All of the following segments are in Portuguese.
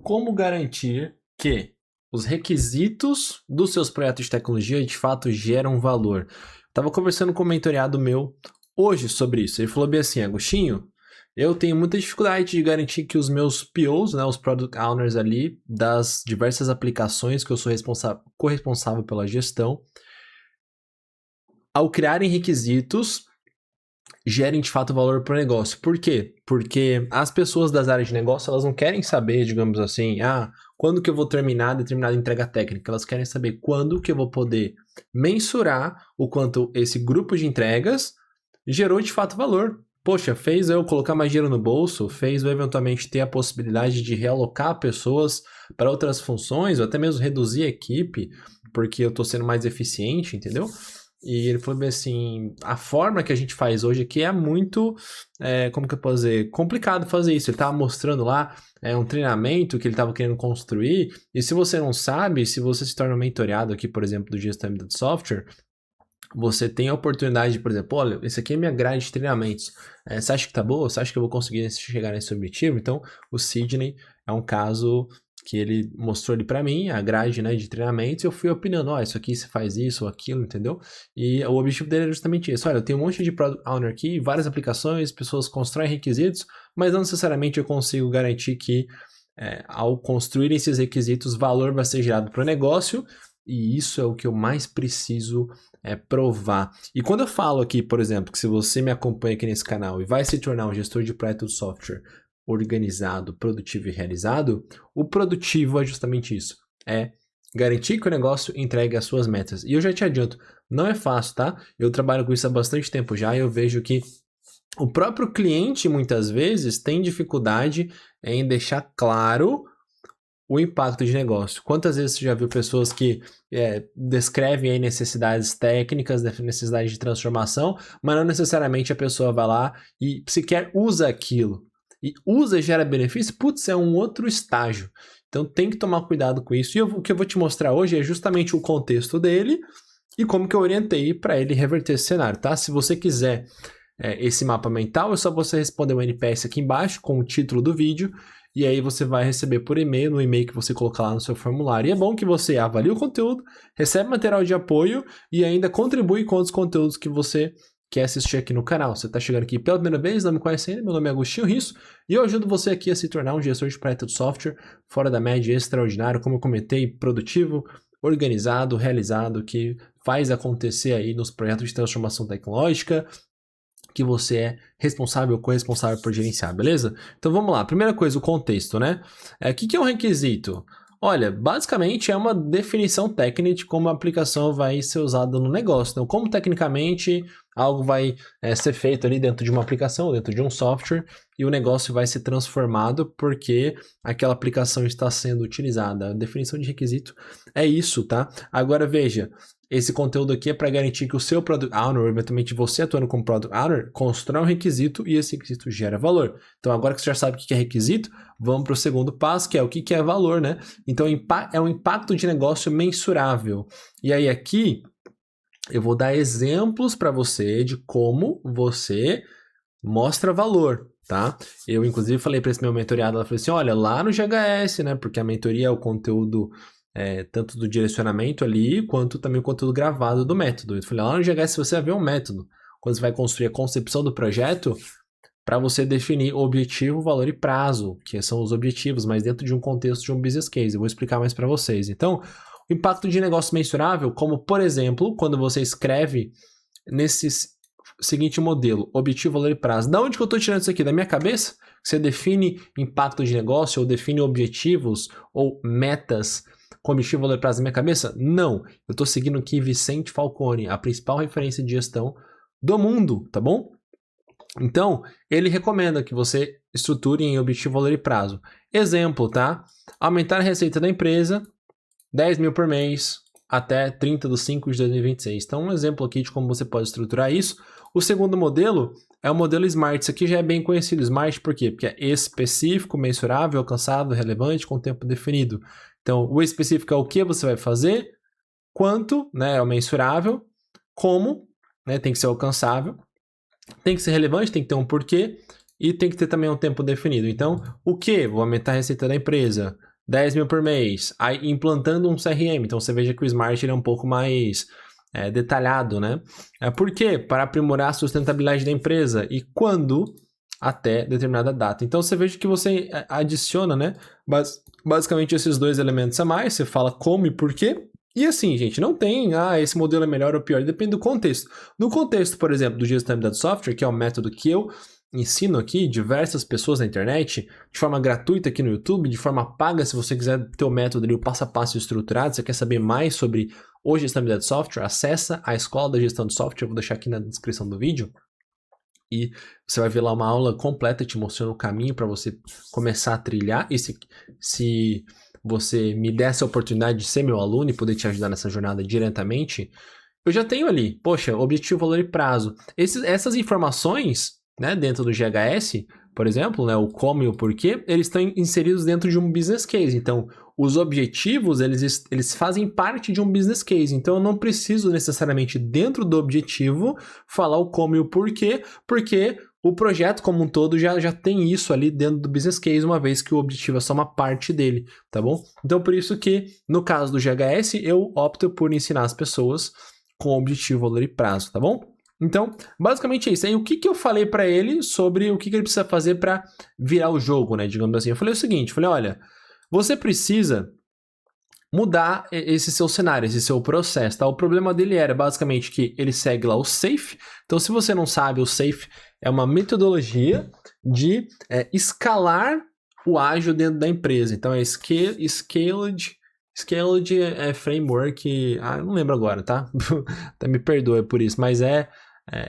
Como garantir que os requisitos dos seus projetos de tecnologia de fato geram valor? Estava conversando com um mentorado meu hoje sobre isso. Ele falou bem assim, Agostinho, eu tenho muita dificuldade de garantir que os meus POs, né, os Product Owners ali, das diversas aplicações que eu sou corresponsável pela gestão, ao criarem requisitos, gerem de fato valor para o negócio. Por quê? Porque as pessoas das áreas de negócio, elas não querem saber, digamos assim, quando que eu vou terminar determinada entrega técnica. Elas querem saber quando que eu vou poder mensurar o quanto esse grupo de entregas gerou de fato valor. Poxa, fez eu colocar mais dinheiro no bolso, fez eu eventualmente ter a possibilidade de realocar pessoas para outras funções, ou até mesmo reduzir a equipe, porque eu estou sendo mais eficiente, entendeu? E ele falou bem assim, a forma que a gente faz hoje aqui é muito, como que eu posso dizer, complicado fazer isso. Ele estava mostrando lá um treinamento que ele estava querendo construir, e se você não sabe, se você se torna um mentoreado aqui, por exemplo, do Gestão de Software, você tem a oportunidade de, por exemplo, olha, esse aqui é minha grade de treinamentos. Você acha que tá boa? Você acha que eu vou conseguir chegar nesse objetivo? Então, o Sidney é um caso que ele mostrou ali para mim, a grade, né, de treinamentos, e eu fui opinando, isso aqui você faz isso ou aquilo, entendeu? E o objetivo dele é justamente isso. Olha, eu tenho um monte de Product Owner aqui, várias aplicações, pessoas constroem requisitos, mas não necessariamente eu consigo garantir que ao construir esses requisitos, valor vai ser gerado para o negócio, e isso é o que eu mais preciso provar. E quando eu falo aqui, por exemplo, que se você me acompanha aqui nesse canal e vai se tornar um gestor de projeto de software organizado, produtivo e realizado, o produtivo é justamente isso. É garantir que o negócio entregue as suas metas. E eu já te adianto, não é fácil, tá? Eu trabalho com isso há bastante tempo já e eu vejo que o próprio cliente, muitas vezes, tem dificuldade em deixar claro o impacto de negócio. Quantas vezes você já viu pessoas que descrevem aí necessidades técnicas, necessidades de transformação, mas não necessariamente a pessoa vai lá e sequer usa aquilo. E usa e gera benefício, putz, é um outro estágio. Então tem que tomar cuidado com isso. E o que eu vou te mostrar hoje é justamente o contexto dele e como que eu orientei para ele reverter esse cenário, tá? Se você quiser esse mapa mental, é só você responder o NPS aqui embaixo com o título do vídeo e aí você vai receber por e-mail, no e-mail que você colocar lá no seu formulário. E é bom que você avalie o conteúdo, recebe material de apoio e ainda contribui com os conteúdos que você quer assistir aqui no canal. Você está chegando aqui pela primeira vez, não me conhece ainda, meu nome é Agostinho Risso e eu ajudo você aqui a se tornar um gestor de projeto de software fora da média, extraordinário, como eu comentei, produtivo, organizado, realizado, que faz acontecer aí nos projetos de transformação tecnológica, que você é responsável ou corresponsável por gerenciar, beleza? Então vamos lá, primeira coisa, o contexto, né? O que é um requisito? Olha, basicamente é uma definição técnica de como a aplicação vai ser usada no negócio. Então, como tecnicamente algo vai ser feito ali dentro de uma aplicação, dentro de um software, e o negócio vai ser transformado porque aquela aplicação está sendo utilizada. A definição de requisito é isso, tá? Agora veja, esse conteúdo aqui é para garantir que o seu Product Owner, ou eventualmente você atuando como Product Owner, constrói um requisito e esse requisito gera valor. Então agora que você já sabe o que é requisito, vamos para o segundo passo, que é o que é valor, né? Então é um impacto de negócio mensurável. E aí aqui eu vou dar exemplos para você de como você mostra valor, tá? Eu inclusive falei para esse meu mentoriado, ela falou assim, olha, lá no GHS, né? Porque a mentoria é o conteúdo tanto do direcionamento ali, quanto também o conteúdo gravado do método. Eu falei, lá no GHS você vai ver um método, quando você vai construir a concepção do projeto, para você definir objetivo, valor e prazo, que são os objetivos, mas dentro de um contexto de um business case. Eu vou explicar mais para vocês. Então, o impacto de negócio mensurável, como por exemplo, quando você escreve nesse seguinte modelo, objetivo, valor e prazo. Da onde que eu estou tirando isso aqui? Da minha cabeça? Você define impacto de negócio, ou define objetivos, ou metas com objetivo, valor e prazo na minha cabeça? Não. Eu estou seguindo aqui Vicente Falcone, a principal referência de gestão do mundo, tá bom? Então, ele recomenda que você estruture em objetivo, valor e prazo. Exemplo, tá? Aumentar a receita da empresa, 10 mil por mês, até 30 de 5 de 2026. Então, um exemplo aqui de como você pode estruturar isso. O segundo modelo é o modelo SMART. Isso aqui já é bem conhecido. SMART por quê? Porque é específico, mensurável, alcançável, relevante, com tempo definido. Então, o específico é o que você vai fazer, quanto, né, é o mensurável, como, né, tem que ser alcançável, tem que ser relevante, tem que ter um porquê e tem que ter também um tempo definido. Então, o que? Vou aumentar a receita da empresa. 10 mil por mês. Aí implantando um CRM. Então você veja que o Smart ele é um pouco mais detalhado, né? Por quê? Para aprimorar a sustentabilidade da empresa. E quando? Até determinada data. Então você veja que você adiciona, né? Basicamente esses dois elementos a mais. Você fala como e por quê. E assim, gente, não tem, esse modelo é melhor ou pior, depende do contexto. No contexto, por exemplo, do gestão de software, que é o método que eu ensino aqui, diversas pessoas na internet, de forma gratuita aqui no YouTube, de forma paga, se você quiser ter o método ali, o passo a passo estruturado, você quer saber mais sobre o gestão de software, acessa a Escola da Gestão de Software, eu vou deixar aqui na descrição do vídeo, e você vai ver lá uma aula completa te mostrando o caminho para você começar a trilhar, e se você me der essa oportunidade de ser meu aluno e poder te ajudar nessa jornada diretamente, eu já tenho ali, poxa, objetivo, valor e prazo. Essas informações, né, dentro do GHS, por exemplo, né, o como e o porquê, eles estão inseridos dentro de um business case. Então, os objetivos, eles fazem parte de um business case. Então, eu não preciso necessariamente, dentro do objetivo, falar o como e o porquê, porque o projeto como um todo já tem isso ali dentro do business case, uma vez que o objetivo é só uma parte dele, tá bom? Então, por isso que, no caso do GHS, eu opto por ensinar as pessoas com objetivo, valor e prazo, tá bom? Então, basicamente é isso. Aí, o que eu falei para ele sobre o que ele precisa fazer para virar o jogo, né? Digamos assim. Eu falei o seguinte, olha, você precisa mudar esse seu cenário, esse seu processo, tá? O problema dele era basicamente que ele segue lá o SAFe. Então, se você não sabe, o SAFe é uma metodologia de escalar o ágil dentro da empresa. Então, é Scaled Framework, eu não lembro agora, tá? Até me perdoe por isso, mas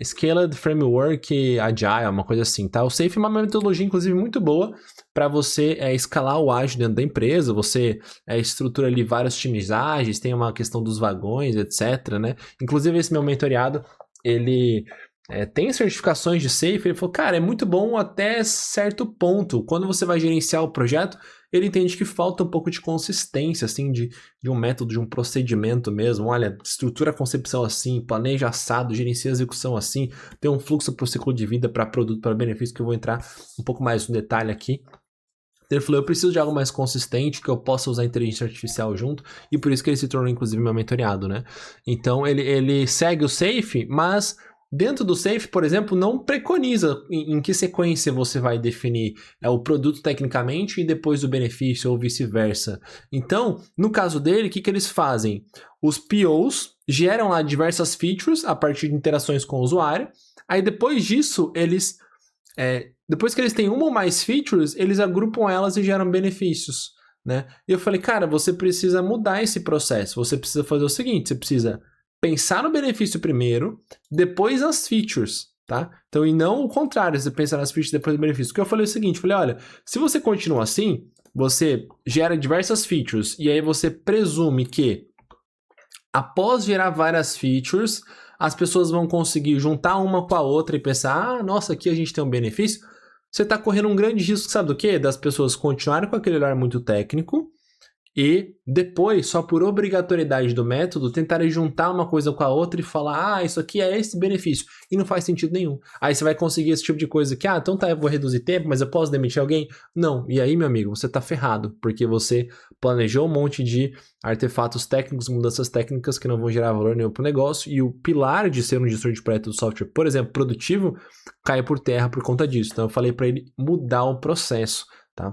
Scaled Framework Agile, uma coisa assim, tá? O SAFe é uma metodologia, inclusive, muito boa para você escalar o ágil dentro da empresa, você estrutura ali vários times ágeis, tem uma questão dos vagões, etc, né? Inclusive, esse meu mentoreado, ele tem certificações de SAFe, ele falou, cara, é muito bom até certo ponto. Quando você vai gerenciar o projeto, ele entende que falta um pouco de consistência, assim, de um método, de um procedimento mesmo. Olha, estrutura a concepção assim, planeja assado, gerencia a execução assim, tem um fluxo para o ciclo de vida, para produto, para benefício, que eu vou entrar um pouco mais no detalhe aqui. Ele falou, eu preciso de algo mais consistente, que eu possa usar a inteligência artificial junto, e por isso que ele se tornou, inclusive, meu mentoreado, né? Então, ele segue o SAFe, mas dentro do SAFe, por exemplo, não preconiza em que sequência você vai definir o produto tecnicamente e depois o benefício, ou vice-versa. Então, no caso dele, o que eles fazem? Os POs geram lá diversas features a partir de interações com o usuário, aí depois disso, depois que eles têm uma ou mais features, eles agrupam elas e geram benefícios, né? E eu falei, cara, você precisa mudar esse processo. Você precisa fazer o seguinte, você precisa pensar no benefício primeiro, depois as features, tá? Então, e não o contrário, você pensar nas features depois do benefício. Porque eu falei o seguinte, olha, se você continua assim, você gera diversas features e aí você presume que após gerar várias features, as pessoas vão conseguir juntar uma com a outra e pensar, nossa, aqui a gente tem um benefício. Você está correndo um grande risco, sabe do quê? Das pessoas continuarem com aquele olhar muito técnico e depois, só por obrigatoriedade do método, tentarem juntar uma coisa com a outra e falar, isso aqui é esse benefício. E não faz sentido nenhum. Aí você vai conseguir esse tipo de coisa que, então tá, eu vou reduzir tempo, mas eu posso demitir alguém? Não. E aí, meu amigo, você tá ferrado, porque você planejou um monte de artefatos técnicos, mudanças técnicas que não vão gerar valor nenhum pro negócio, e o pilar de ser um gestor de projeto do software, por exemplo, produtivo, cai por terra por conta disso. Então eu falei para ele mudar o processo, tá?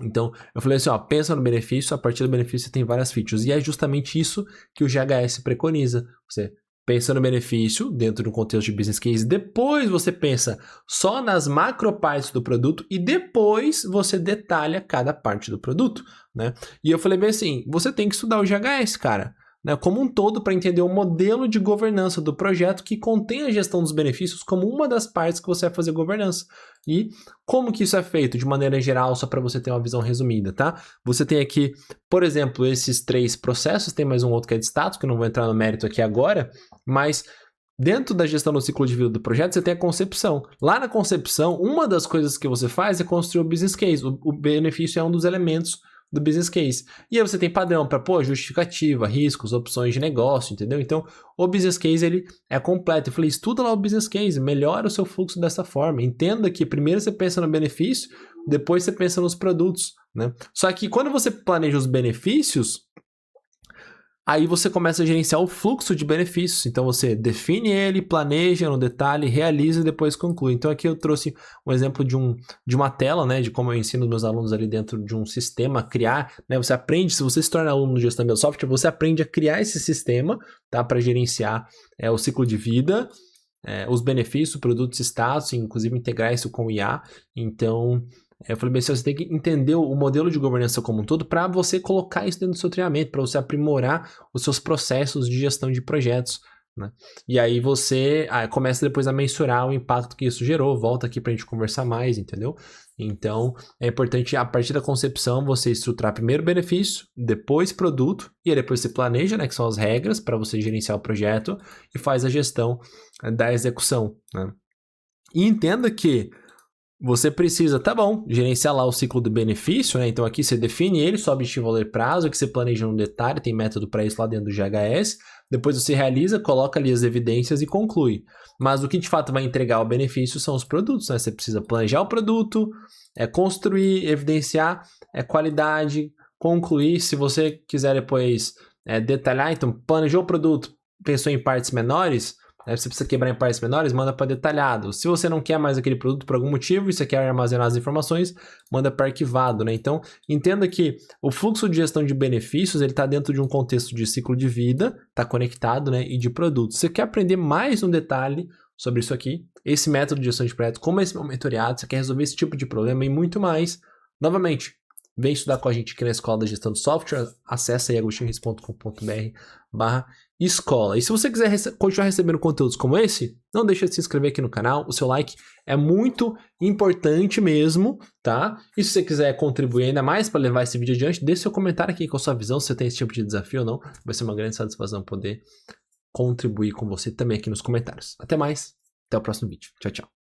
Então, eu falei assim, pensa no benefício, a partir do benefício você tem várias features. E é justamente isso que o GHS preconiza. Você pensa no benefício dentro do contexto de business case, depois você pensa só nas macro partes do produto e depois você detalha cada parte do produto, né? E eu falei bem assim, você tem que estudar o GHS, cara, né, como um todo para entender o modelo de governança do projeto que contém a gestão dos benefícios como uma das partes que você vai fazer governança. E como que isso é feito de maneira geral, só para você ter uma visão resumida, tá? Você tem aqui, por exemplo, esses 3 processos, tem mais um outro que é de status, que eu não vou entrar no mérito aqui agora, mas dentro da gestão do ciclo de vida do projeto, você tem a concepção. Lá na concepção, uma das coisas que você faz é construir o business case. O benefício é um dos elementos do business case. E aí você tem padrão para, justificativa, riscos, opções de negócio, entendeu? Então, o business case, ele é completo. Eu falei, estuda lá o business case, melhora o seu fluxo dessa forma. Entenda que primeiro você pensa no benefício, depois você pensa nos produtos, né? Só que quando você planeja os benefícios, aí você começa a gerenciar o fluxo de benefícios. Então você define ele, planeja no detalhe, realiza e depois conclui. Então aqui eu trouxe um exemplo de uma tela, né, de como eu ensino meus alunos ali dentro de um sistema a criar, né? Você aprende, se você se torna aluno de gestão de software, você aprende a criar esse sistema, tá, para gerenciar o ciclo de vida, os benefícios, produtos e status, inclusive integrar isso com o IA. Então eu falei, bem, você tem que entender o modelo de governança como um todo para você colocar isso dentro do seu treinamento, para você aprimorar os seus processos de gestão de projetos, né? E aí você começa depois a mensurar o impacto que isso gerou, volta aqui para a gente conversar mais, entendeu? Então, é importante, a partir da concepção, você estruturar primeiro benefício, depois produto, e aí depois você planeja, né, que são as regras para você gerenciar o projeto, e faz a gestão da execução, né? E entenda que você precisa, tá bom, gerenciar lá o ciclo do benefício, né? Então aqui você define ele, sob objetivo, valor e prazo, que você planeja no detalhe, tem método para isso lá dentro do GHS. Depois você realiza, coloca ali as evidências e conclui. Mas o que de fato vai entregar o benefício são os produtos, né? Você precisa planejar o produto, construir, evidenciar, qualidade, concluir. Se você quiser depois detalhar, então planejou o produto, pensou em partes menores, você precisa quebrar em partes menores, manda para detalhado. Se você não quer mais aquele produto por algum motivo e você quer armazenar as informações, manda para arquivado, né? Então, entenda que o fluxo de gestão de benefícios, ele está dentro de um contexto de ciclo de vida, está conectado, né? E de produtos. Você quer aprender mais no detalhe sobre isso aqui, esse método de gestão de projetos, como esse meu mentoriado, você quer resolver esse tipo de problema e muito mais, novamente, vem estudar com a gente aqui na Escola da Gestão do Software, acessa aí agostinho.com.br/escola. E se você quiser continuar recebendo conteúdos como esse, não deixa de se inscrever aqui no canal, o seu like é muito importante mesmo, tá? E se você quiser contribuir ainda mais para levar esse vídeo adiante, deixe seu comentário aqui com a sua visão, se você tem esse tipo de desafio ou não. Vai ser uma grande satisfação poder contribuir com você também aqui nos comentários. Até mais, até o próximo vídeo. Tchau, tchau.